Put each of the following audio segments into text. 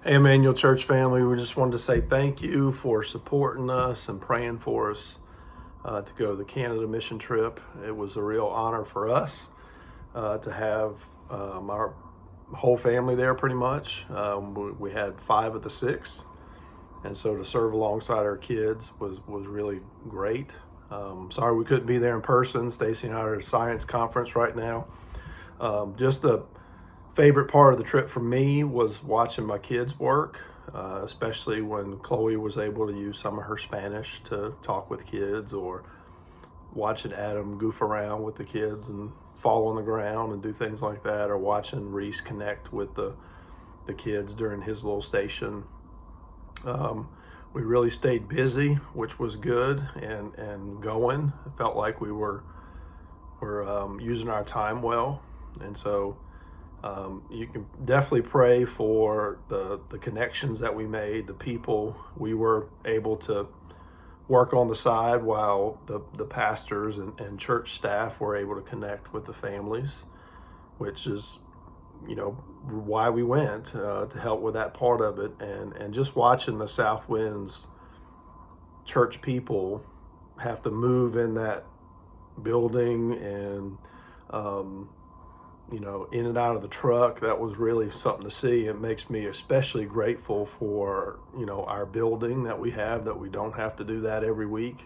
Hey, Emmanuel Church family, we just wanted to say thank you for supporting us and praying for us to go to the Canada Mission trip. It was a real honor for us to have our whole family there pretty much. We had 5 of the 6, and so to serve alongside our kids was really great. Sorry we couldn't be there in person. Stacy and I are at a science conference right now. Just a favorite part of the trip for me was watching my kids work, especially when Chloe was able to use some of her Spanish to talk with kids, or watching Adam goof around with the kids and fall on the ground and do things like that, or watching Reese connect with the kids during his little station. We really stayed busy, which was good, and going. It felt like we were using our time well, and so you can definitely pray for the connections that we made, the people we were able to work on the side while the pastors and church staff were able to connect with the families, which is, why we went to help with that part of it. And just watching the South Winds church people have to move in that building and in and out of the truck, that was really something to see. It makes me especially grateful for, our building that we have, that we don't have to do that every week.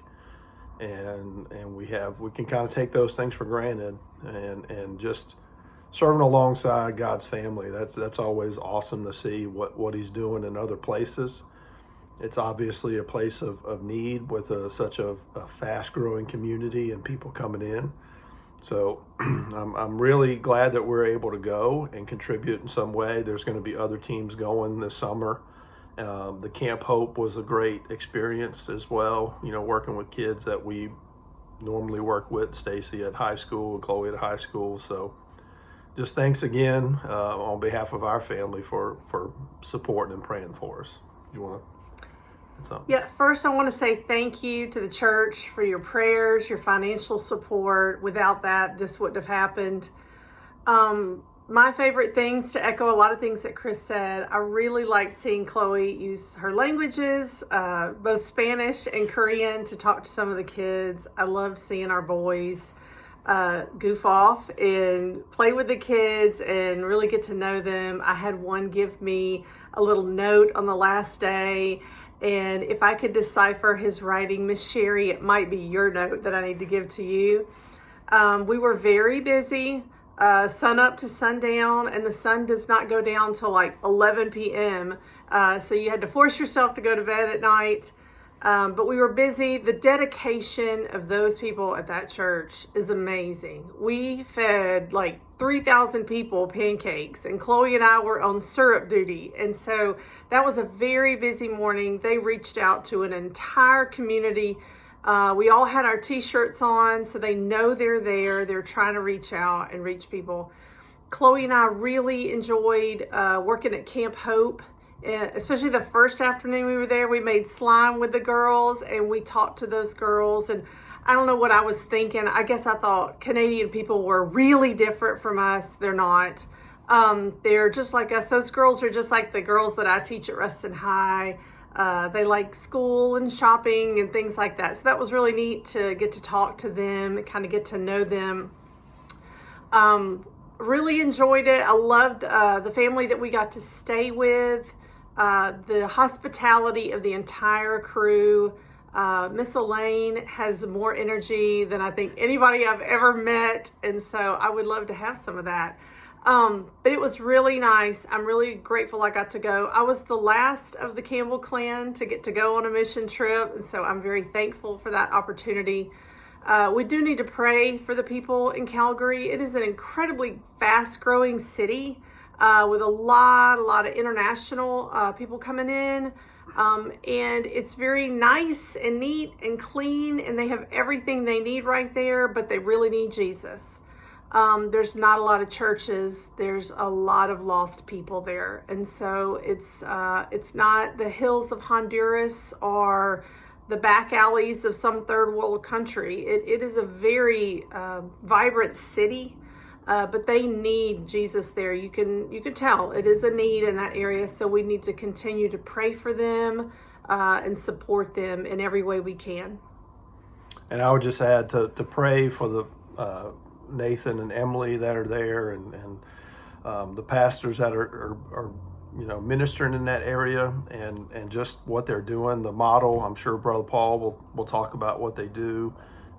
And we can kind of take those things for granted, and just serving alongside God's family. That's always awesome to see what he's doing in other places. It's obviously a place of need with such a fast growing community and people coming in. So I'm really glad that we're able to go and contribute in some way. There's going to be other teams going this summer. The Camp Hope was a great experience as well, working with kids that we normally work with, Stacy at high school, Chloe at high school. So just thanks again on behalf of our family for supporting and praying for us. Do you want to? Yeah, first I want to say thank you to the church for your prayers, your financial support. Without that, this wouldn't have happened. My favorite things, to echo a lot of things that Chris said, I really liked seeing Chloe use her languages, both Spanish and Korean, to talk to some of the kids. I loved seeing our boys goof off and play with the kids and really get to know them. I had one give me a little note on the last day, and if I could decipher his writing, Miss Sherry, it might be your note that I need to give to you. We were very busy, sun up to sundown, and the sun does not go down till like 11 p.m. So you had to force yourself to go to bed at night. But we were busy. The dedication of those people at that church is amazing. We fed like 3,000 people pancakes, and Chloe and I were on syrup duty. And so that was a very busy morning. They reached out to an entire community. We all had our t-shirts on, so they know they're there. They're trying to reach out and reach people. Chloe and I really enjoyed working at Camp Hope. Especially the first afternoon we were there. We made slime with the girls, and we talked to those girls, and I don't know what I was thinking. I guess I thought Canadian people were really different from us. They're not. They're just like us. Those girls are just like the girls that I teach at Ruston High. They like school and shopping and things like that. So that was really neat to get to talk to them and kind of get to know them. Really enjoyed it. I loved the family that we got to stay with. The hospitality of the entire crew. Miss Elaine has more energy than I think anybody I've ever met, and so I would love to have some of that. But it was really nice. I'm really grateful I got to go. I was the last of the Campbell clan to get to go on a mission trip, and so I'm very thankful for that opportunity. We do need to pray for the people in Calgary. It is an incredibly fast-growing city with a lot of international people coming in. And it's very nice and neat and clean, and they have everything they need right there, but they really need Jesus. There's not a lot of churches. There's a lot of lost people there. And so it's not the hills of Honduras or the back alleys of some third world country. It is a very vibrant city. but they need Jesus there. You can tell it is a need in that area, so we need to continue to pray for them and support them in every way we can. And I would just add to pray for the Nathan and Emily that are there, and the pastors that are ministering in that area, and just what they're doing, the model. I'm sure Brother Paul will talk about what they do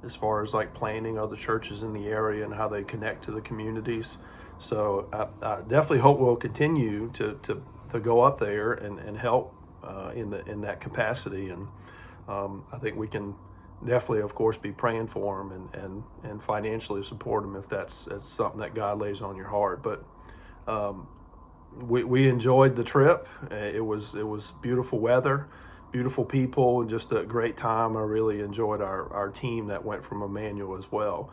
as far as like planning other churches in the area and how they connect to the communities. So I definitely hope we'll continue to go up there and help in that capacity. And I think we can definitely, of course, be praying for them and financially support them if that's something that God lays on your heart. But we enjoyed the trip. It was beautiful weather, beautiful people, and just a great time. I really enjoyed our team that went from Emmanuel as well.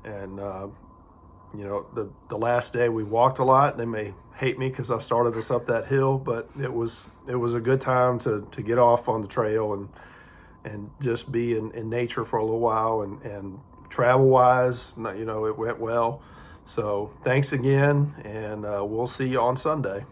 And the last day we walked a lot. They may hate me because I started us up that hill, but it was a good time to get off on the trail and just be in nature for a little while, and travel wise, it went well. So thanks again, and we'll see you on Sunday.